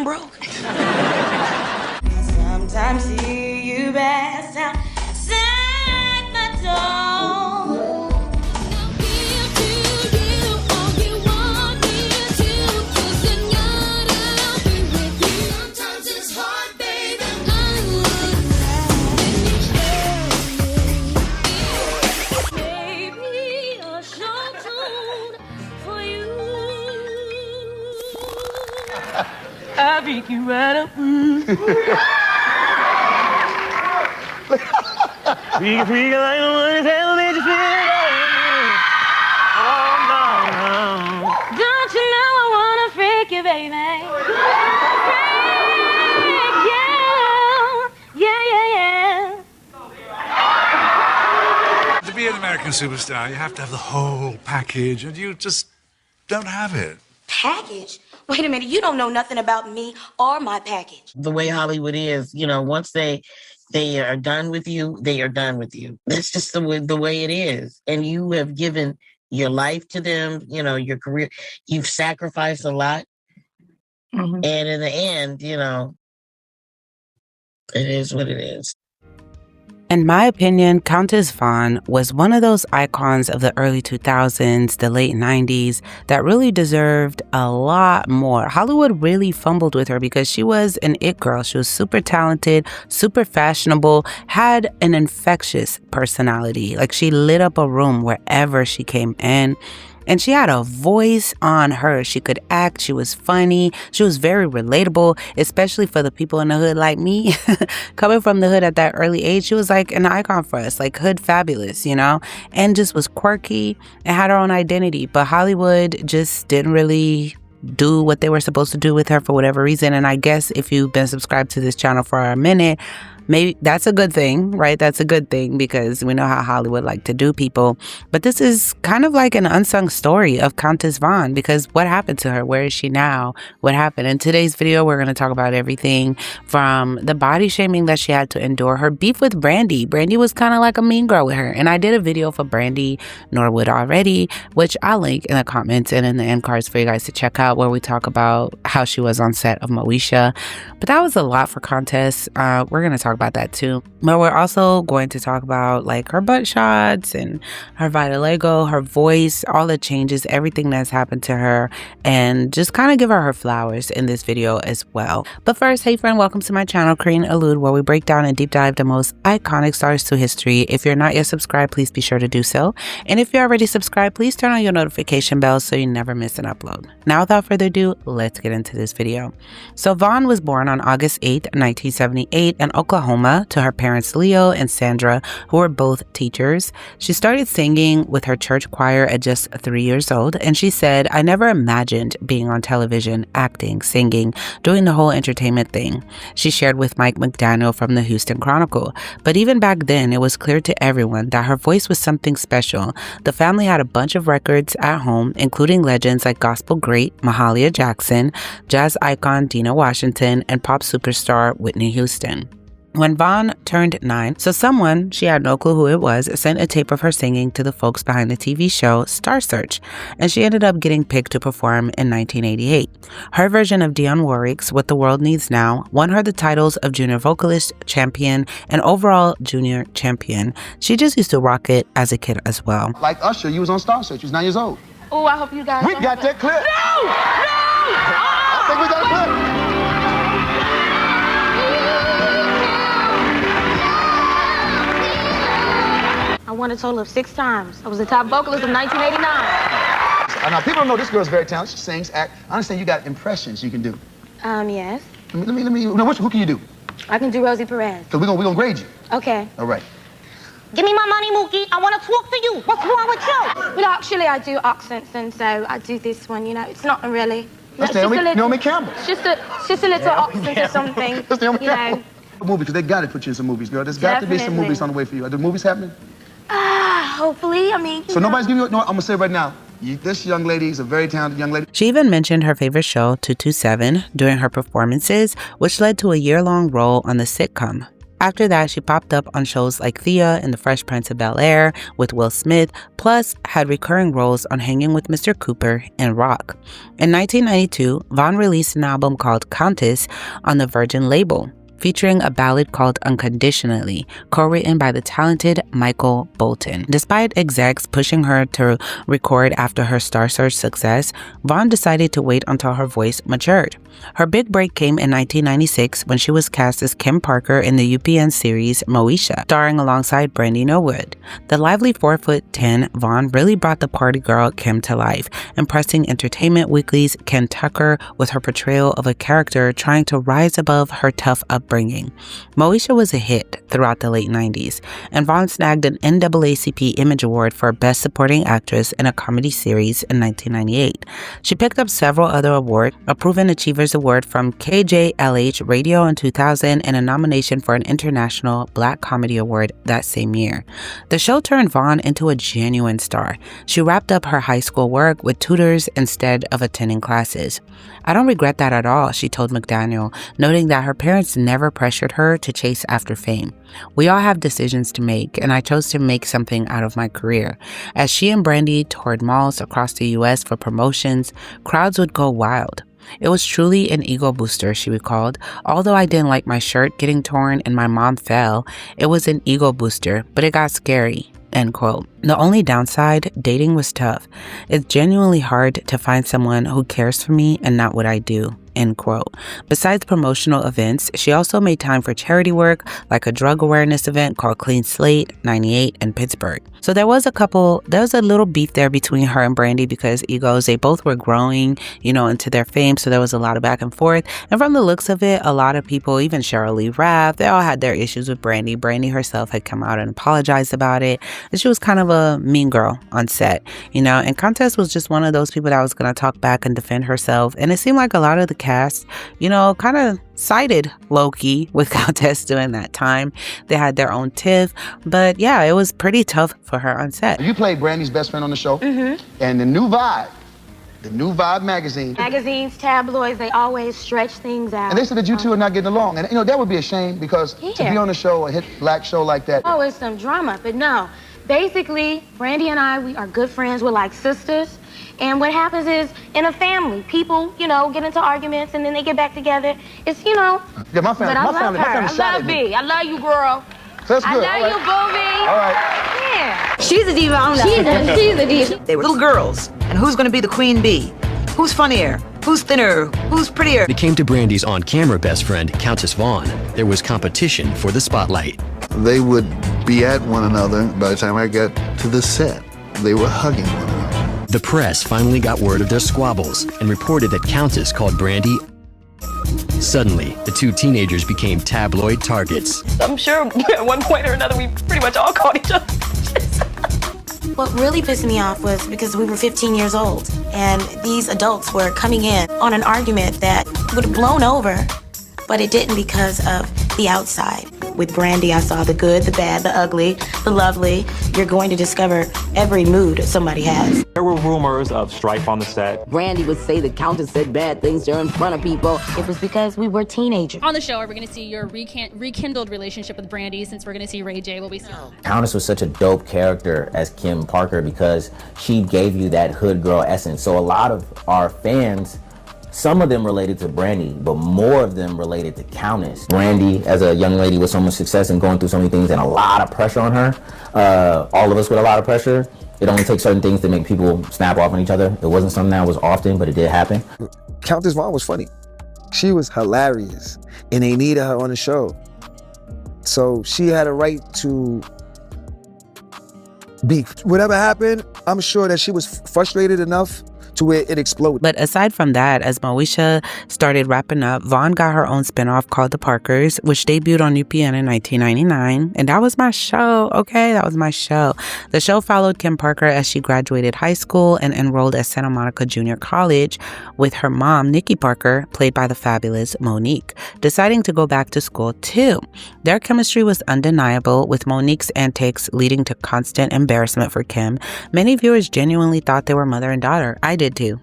broke. Sometimes see you pass outside my door. Sometimes it's hard, baby. Maybe a show tune for you. I think you right up. Freak like the one that's ever made you feel. Oh, no. Don't you know I wanna freak you, baby? Freak you. Yeah. To be an American superstar, you have to have the whole package, and you just don't have it. Package? Wait a minute, you don't know nothing about me or my package. The way Hollywood is, you know, once they are done with you, they are done with you. That's just the way it is. And you have given your life to them, you know, your career. You've sacrificed a lot. Mm-hmm. And in the end, you know, it is what it is. In my opinion, Countess Vaughn was one of those icons of the early 2000s, the late 90s, that really deserved a lot more. Hollywood really fumbled with her because she was an it girl. She was super talented, super fashionable, had an infectious personality. Like, she lit up a room wherever she came in. And she had a voice on her. She could act. She was funny. She was very relatable, especially for the people in the hood like me. Coming from the hood at that early age, she was like an icon for us, like hood fabulous, you know, and just was quirky and had her own identity. But Hollywood just didn't really do what they were supposed to do with her for whatever reason. And I guess if you've been subscribed to this channel for a minute, maybe that's a good thing, right? That's a good thing because we know how Hollywood like to do people. But this is kind of like an unsung story of Countess Vaughn, because what happened to her? Where is she now? What happened? In today's video, we're going to talk about everything from the body shaming that she had to endure, her beef with Brandy. Brandy was kind of like a mean girl with her. And I did a video for Brandy Norwood already, which I'll link in the comments and in the end cards for you guys to check out, where we talk about how she was on set of Moesha. But that was a lot for Countess. We're going to talk about that too, but we're also going to talk about like her butt shots and her vitiligo, her voice, all the changes, everything that's happened to her, and just kind of give her flowers in this video as well. But first, hey friend, welcome to my channel, Korean Allude, where we break down and deep dive the most iconic stars to history. If you're not yet subscribed, please be sure to do so, and if you're already subscribed, please turn on your notification bell so you never miss an upload. Now without further ado, let's get into this video. So Vaughn was born on August 8th, 1978 in Oklahoma to her parents Leo and Sandra, who were both teachers. She started singing with her church choir at just 3 years old, and she said, "I never imagined being on television, acting, singing, doing the whole entertainment thing." She shared with Mike McDaniel from the Houston Chronicle. But even back then, it was clear to everyone that her voice was something special. The family had a bunch of records at home, including legends like gospel great Mahalia Jackson, jazz icon Dina Washington, and pop superstar Whitney Houston. When Vaughn turned 9, so someone, she had no clue who it was, sent a tape of her singing to the folks behind the TV show Star Search, and she ended up getting picked to perform in 1988. Her version of Dionne Warwick's What the World Needs Now won her the titles of Junior Vocalist Champion and Overall Junior Champion. She just used to rock it as a kid as well. Like Usher, you was on Star Search, you was 9 years old. Oh, I hope you guys We got that clip. No! I think we got a clip. I won a total of 6 times. I was the top vocalist of 1989. Now, people don't know this girl's very talented. She sings, act. I understand you got impressions you can do. Yes. Let me, who can you do? I can do Rosie Perez. Because we're gonna grade you. Okay. All right. Give me my money, Mookie. I want to talk to you. What's wrong with you? Well, actually, I do accents, and so I do this one, you know. It's not really. That's Naomi Campbell. It's just a little accent or something. That's Naomi you know. Campbell. Movie, because they got to put you in some movies, girl. There's got to be some movies on the way for you. Are the movies happening? Hopefully, I mean. So nobody's giving you, no, I'm going to say right now, this young lady is a very talented young lady. She even mentioned her favorite show, 227, during her performances, which led to a year-long role on the sitcom. After that, she popped up on shows like Thea and The Fresh Prince of Bel-Air with Will Smith, plus had recurring roles on Hanging with Mr. Cooper and Rock. In 1992, Vaughn released an album called Countess on the Virgin label, featuring a ballad called Unconditionally, co-written by the talented Michael Bolton. Despite execs pushing her to record after her Star Search success, Vaughn decided to wait until her voice matured. Her big break came in 1996 when she was cast as Kim Parker in the UPN series Moesha, starring alongside Brandy Norwood. The lively 4'10" Vaughn really brought the party girl Kim to life, impressing Entertainment Weekly's Ken Tucker with her portrayal of a character trying to rise above her tough upbringing. Moesha was a hit throughout the late 90s, and Vaughn snagged an NAACP Image Award for Best Supporting Actress in a Comedy Series in 1998. She picked up several other awards, a Proven Achievers Award from KJLH Radio in 2000, and a nomination for an International Black Comedy Award that same year. The show turned Vaughn into a genuine star. She wrapped up her high school work with tutors instead of attending classes. "I don't regret that at all," she told McDaniel, noting that her parents never pressured her to chase after fame. "We all have decisions to make, and I chose to make something out of my career." As she and Brandy toured malls across the US for promotions, crowds would go wild. "It was truly an ego booster," she recalled. "Although I didn't like my shirt getting torn and my mom fell, it was an ego booster, but it got scary." End quote. The only downside, dating was tough. "It's genuinely hard to find someone who cares for me and not what I do." End quote. Besides promotional events, she also made time for charity work, like a drug awareness event called Clean Slate 98 in Pittsburgh. So there was a little beef there between her and Brandy because egos, they both were growing, into their fame. So there was a lot of back and forth. And from the looks of it, a lot of people, even Cheryl Lee Raff, they all had their issues with Brandy. Brandy herself had come out and apologized about it. And she was kind of a mean girl on set, and Countess was just one of those people that was going to talk back and defend herself. And it seemed like a lot of the cast, kind of sided low-key with Countess during that time. They had their own tiff, but yeah, it was pretty tough for her on set. You played Brandy's best friend on the show, and the New Vibe magazine. Magazines, tabloids, they always stretch things out. And they said that you two are not getting along, and that would be a shame because to be on a show, a hit black show like that. Oh, it's some drama, but no. Basically, Brandy and I, we are good friends. We're like sisters. And what happens is, in a family, people, get into arguments and then they get back together. It's, Yeah, my family, but I love her. I love B. I love you, girl. That's good. I love you, Booby. All right. Yeah. She's a diva. I don't know. She's a diva. They were little girls. And who's going to be the queen bee? Who's funnier? Who's thinner? Who's prettier? When it came to Brandy's on-camera best friend, Countess Vaughn, there was competition for the spotlight. They would be at one another. By the time I got to the set, they were hugging one another. The press finally got word of their squabbles and reported that Countess called Brandy. Suddenly, the two teenagers became tabloid targets. I'm sure at one point or another we pretty much all called each other. What really pissed me off was because we were 15 years old and these adults were coming in on an argument that would have blown over, but it didn't because of the outside. With Brandy, I saw the good, the bad, the ugly, the lovely. You're going to discover every mood somebody has. There were rumors of strife on the set. Brandy would say the Countess said bad things to her in front of people. It was because we were teenagers. On the show, are we going to see your rekindled relationship with Brandy, since we're going to see Ray J? Will we see? Countess was such a dope character as Kim Parker because she gave you that hood girl essence. So a lot of our fans, some of them related to Brandy, but more of them related to Countess. Brandy, as a young lady with so much success and going through so many things and a lot of pressure on her, all of us with a lot of pressure, it only takes certain things to make people snap off on each other. It wasn't something that was often, but it did happen. Countess Vaughn was funny. She was hilarious, and they needed her on the show. So she had a right to be, whatever happened, I'm sure that she was frustrated enough to where it exploded. But aside from that, as Moesha started wrapping up, Vaughn got her own spinoff called The Parkers, which debuted on UPN in 1999. And that was my show, okay? That was my show. The show followed Kim Parker as she graduated high school and enrolled at Santa Monica Junior College with her mom, Nikki Parker, played by the fabulous Monique, deciding to go back to school too. Their chemistry was undeniable, with Monique's antics leading to constant embarrassment for Kim. Many viewers genuinely thought they were mother and daughter. I did did too,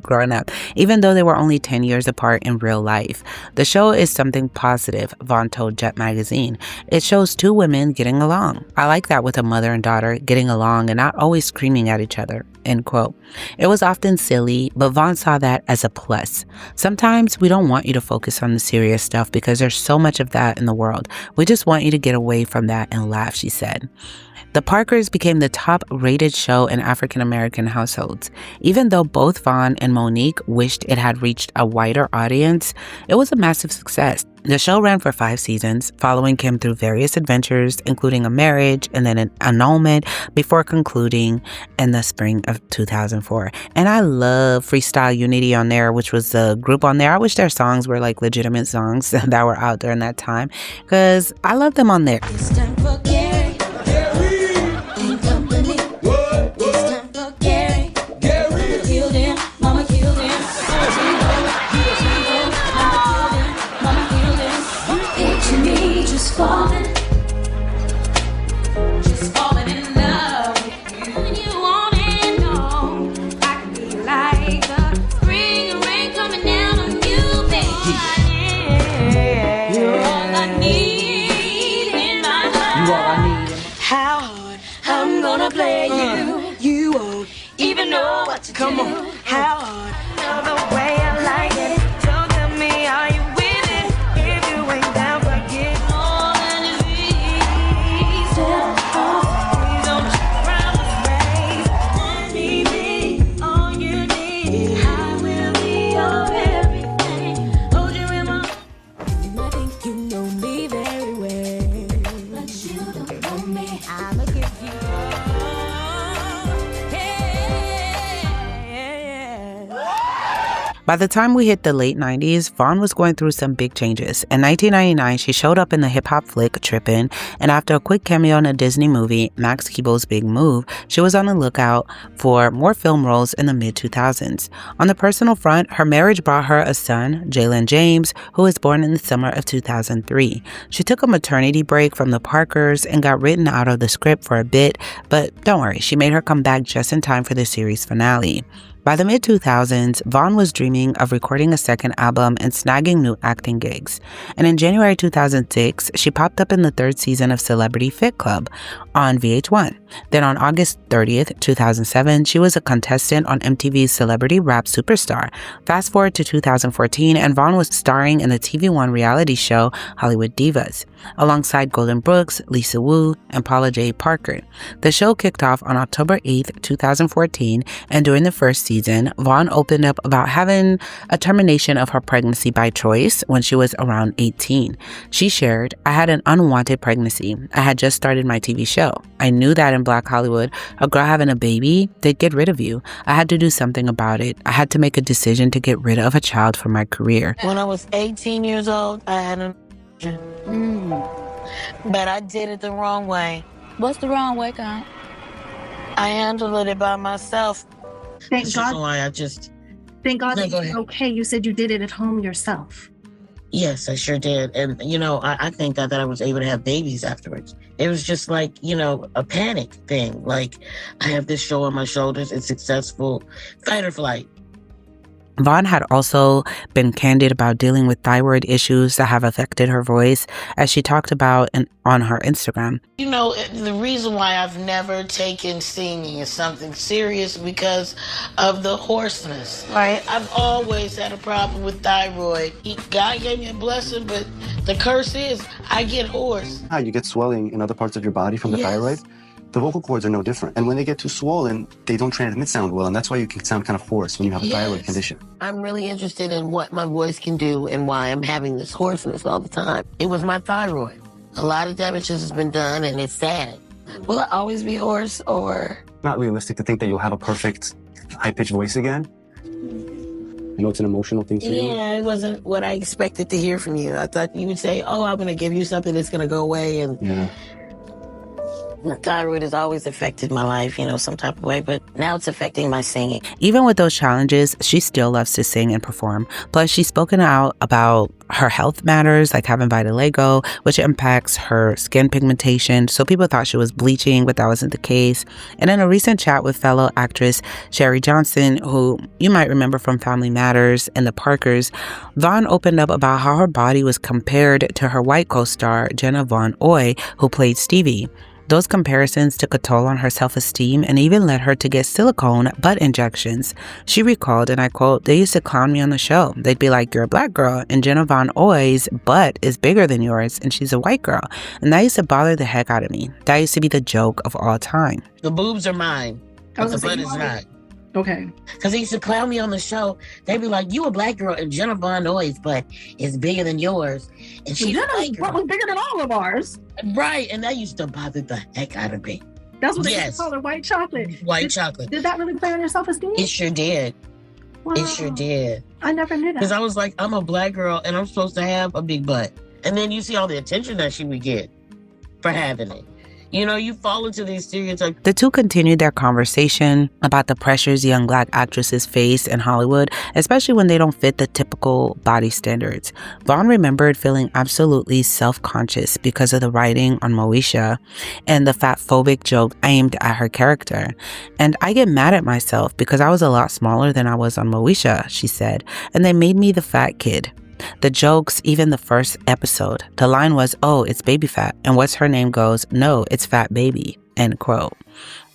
growing up, even though they were only 10 years apart in real life. The show is something positive, Vaughn told Jet magazine. It shows two women getting along. I like that with a mother and daughter getting along and not always screaming at each other, end quote. It was often silly, but Vaughn saw that as a plus. Sometimes we don't want you to focus on the serious stuff because there's so much of that in the world. We just want you to get away from that and laugh, she said. The Parkers became the top-rated show in African-American households. Even though both Vaughn and Monique wished it had reached a wider audience, it was a massive success. The show ran for 5 seasons, following Kim through various adventures, including a marriage and then an annulment, before concluding in the spring of 2004. And I love Freestyle Unity on there, which was the group on there. I wish their songs were like legitimate songs that were out there in that time, because I love them on there. Come on. How hard? Know the way I like it. So tell me, are you with it? If you ain't down, forget more than it is. Please don't promise me. Need me, all you need. I will be your everything. Hold you in my. I think you know me very well, but you don't know me. I'ma give you. By the time we hit the late 90s, Vaughn was going through some big changes. In 1999, she showed up in the hip-hop flick Trippin', and after a quick cameo in a Disney movie, Max Keeble's Big Move, she was on the lookout for more film roles in the mid-2000s. On the personal front, her marriage brought her a son, Jalen James, who was born in the summer of 2003. She took a maternity break from the Parkers and got written out of the script for a bit, but don't worry, she made her come back just in time for the series finale. By the mid-2000s, Vaughn was dreaming of recording a second album and snagging new acting gigs. And in January 2006, she popped up in the 3rd season of Celebrity Fit Club on VH1. Then on August 30th, 2007, she was a contestant on MTV's Celebrity Rap Superstar. Fast forward to 2014, and Vaughn was starring in the TV One reality show Hollywood Divas, alongside Golden Brooks, Lisa Wu, and Paula J. Parker. The show kicked off on October 8th, 2014, and during the first season, Vaughn opened up about having a termination of her pregnancy by choice when she was around 18. She shared, "I had an unwanted pregnancy. I had just started my TV show. I knew that in Black Hollywood, a girl having a baby, they'd get rid of you. I had to do something about it. I had to make a decision to get rid of a child for my career." When I was 18 years old, I had an but I did it the wrong way. What's the wrong way, Count? I handled it by myself. Thank God. Thank God that you're okay. You said you did it at home yourself. Yes, I sure did. And, I thank God that I was able to have babies afterwards. It was just like, a panic thing. Like, I have this show on my shoulders. It's successful. Fight or flight. Vaughn had also been candid about dealing with thyroid issues that have affected her voice, as she talked about on her Instagram. The reason why I've never taken singing as something serious because of the hoarseness. Right. I've always had a problem with thyroid. God gave me a blessing, but the curse is I get hoarse. How you get swelling in other parts of your body from the thyroid? The vocal cords are no different. And when they get too swollen, they don't transmit sound well, and that's why you can sound kind of hoarse when you have a thyroid condition. I'm really interested in what my voice can do and why I'm having this hoarseness all the time. It was my thyroid. A lot of damage has been done, and it's sad. Will I always be hoarse, or? Not realistic to think that you'll have a perfect high-pitched voice again. It's an emotional thing for you. Yeah, it wasn't what I expected to hear from you. I thought you would say, I'm going to give you something that's going to go away, and... Yeah. The thyroid has always affected my life, some type of way, but now it's affecting my singing. Even with those challenges, she still loves to sing and perform. Plus, she's spoken out about her health matters, like having vitiligo, which impacts her skin pigmentation. So people thought she was bleaching, but that wasn't the case. And in a recent chat with fellow actress Sherry Johnson, who you might remember from Family Matters and The Parkers, Vaughn opened up about how her body was compared to her white co-star Jenna Von Oy, who played Stevie. Those comparisons took a toll on her self-esteem and even led her to get silicone butt injections. She recalled, and I quote, "They used to clown me on the show. They'd be like, 'You're a black girl, and Jenna Von Oy's butt is bigger than yours, and she's a white girl.' And that used to bother the heck out of me. That used to be the joke of all time." The boobs are mine, but the butt is not. Okay. Because they used to clown me on the show. They'd be like, "You a black girl, and Jenna Von Oy's butt is bigger than yours. And she's a white girl. What was bigger than all of ours? Right, and that used to bother the heck out of me. That's what they used to call her, white chocolate. White chocolate. Did that really play on your self-esteem? It sure did. Wow. It sure did. I never knew that. Because I was like, I'm a black girl, and I'm supposed to have a big butt. And then you see all the attention that she would get for having it. You fall into these stereotypes. The two continued their conversation about the pressures young black actresses face in Hollywood, especially when they don't fit the typical body standards. Vaughn remembered feeling absolutely self-conscious because of the writing on Moesha and the fat-phobic joke aimed at her character. "And I get mad at myself because I was a lot smaller than I was on Moesha," she said, "and they made me the fat kid. The jokes, even the first episode, the line was, 'Oh, it's baby fat.' And what's her name goes, 'No, it's fat baby,'" end quote.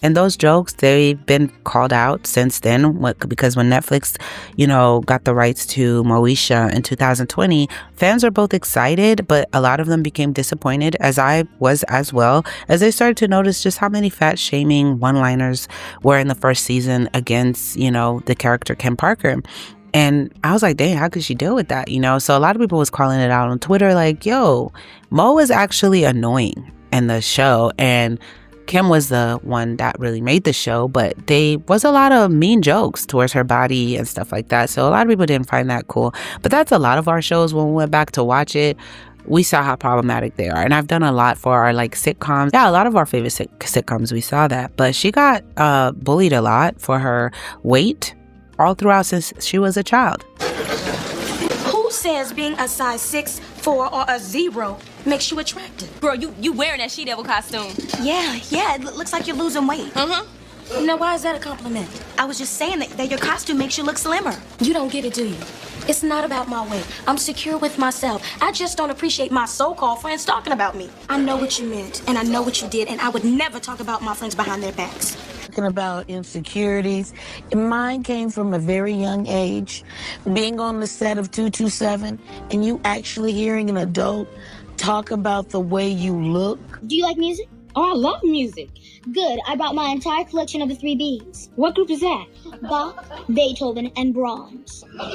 And those jokes, they've been called out since then because when Netflix, got the rights to Moesha in 2020, fans are both excited, but a lot of them became disappointed, as I was as well, as they started to notice just how many fat-shaming one-liners were in the first season against, the character Kim Parker. And I was like, dang, how could she deal with that? So a lot of people was calling it out on Twitter like, yo, Mo is actually annoying in the show. And Kim was the one that really made the show, but there was a lot of mean jokes towards her body and stuff like that. So a lot of people didn't find that cool. But that's a lot of our shows. When we went back to watch it, we saw how problematic they are. And I've done a lot for our sitcoms. Yeah, a lot of our favorite sitcoms, we saw that. But she got bullied a lot for her weight all throughout since she was a child. Who says being a size 6, 4, or a 0 makes you attractive? Girl, you wearing that She-Devil costume. Yeah, it looks like you're losing weight. Now, why is that a compliment? I was just saying that your costume makes you look slimmer. You don't get it, do you? It's not about my weight. I'm secure with myself. I just don't appreciate my so-called friends talking about me. I know what you meant, and I know what you did, and I would never talk about my friends behind their backs. Talking about insecurities. Mine came from a very young age. Being on the set of 227 and you actually hearing an adult talk about the way you look. Do you like music? Oh, I love music. Good. I bought my entire collection of the 3 Bs. What group is that? Bach, Beethoven, and Brahms. Well,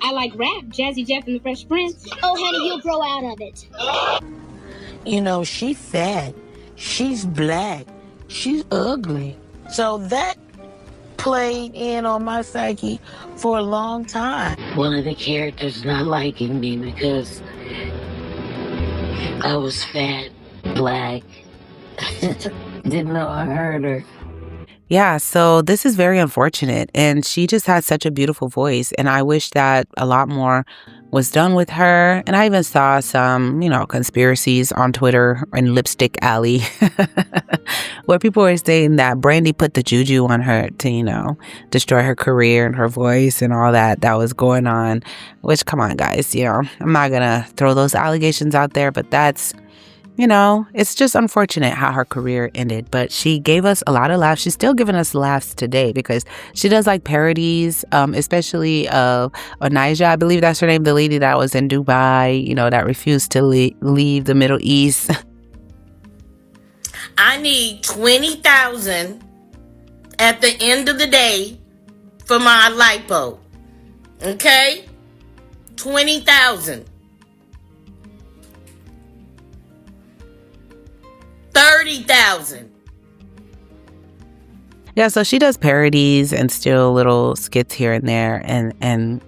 I like rap, Jazzy Jeff and the Fresh Prince. Oh, honey, you'll grow out of it. She's fat. She's black. She's ugly. So that played in on my psyche for a long time. One of the characters not liking me because I was fat, black. Didn't know I heard her. Yeah, so this is very unfortunate. And she just had such a beautiful voice. And I wish that a lot more was done with her. And I even saw some, conspiracies on Twitter and Lipstick Alley where people were saying that Brandy put the juju on her to, destroy her career and her voice and all that was going on. Which, come on, guys, I'm not going to throw those allegations out there, but that's, it's just unfortunate how her career ended. But she gave us a lot of laughs. She's still giving us laughs today because she does parodies, especially of Onija, I believe that's her name, the lady that was in Dubai, that refused to leave the Middle East. I need $20,000 at the end of the day for my lipo. Okay? $20,000. 30,000. Yeah, so she does parodies and still little skits here and there and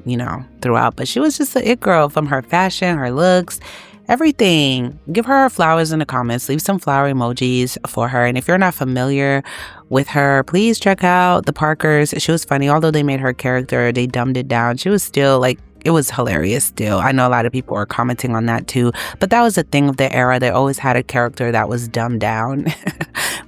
throughout. But she was just the it girl from her fashion, her looks, everything. Give her flowers in the comments. Leave some flower emojis for her. And if you're not familiar with her, please check out the Parkers. She was funny. Although they made her character, they dumbed it down. She was still like, it was hilarious still. I know a lot of people are commenting on that too, but that was the thing of the era. They always had a character that was dumbed down,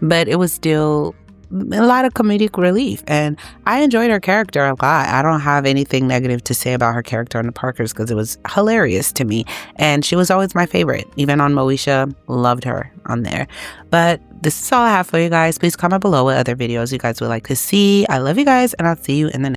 but it was still a lot of comedic relief, and I enjoyed her character a lot. I don't have anything negative to say about her character on the Parkers because it was hilarious to me, and she was always my favorite. Even on Moesha, loved her on there. But this is all I have for you guys. Please comment below what other videos you guys would like to see. I love you guys, and I'll see you in the next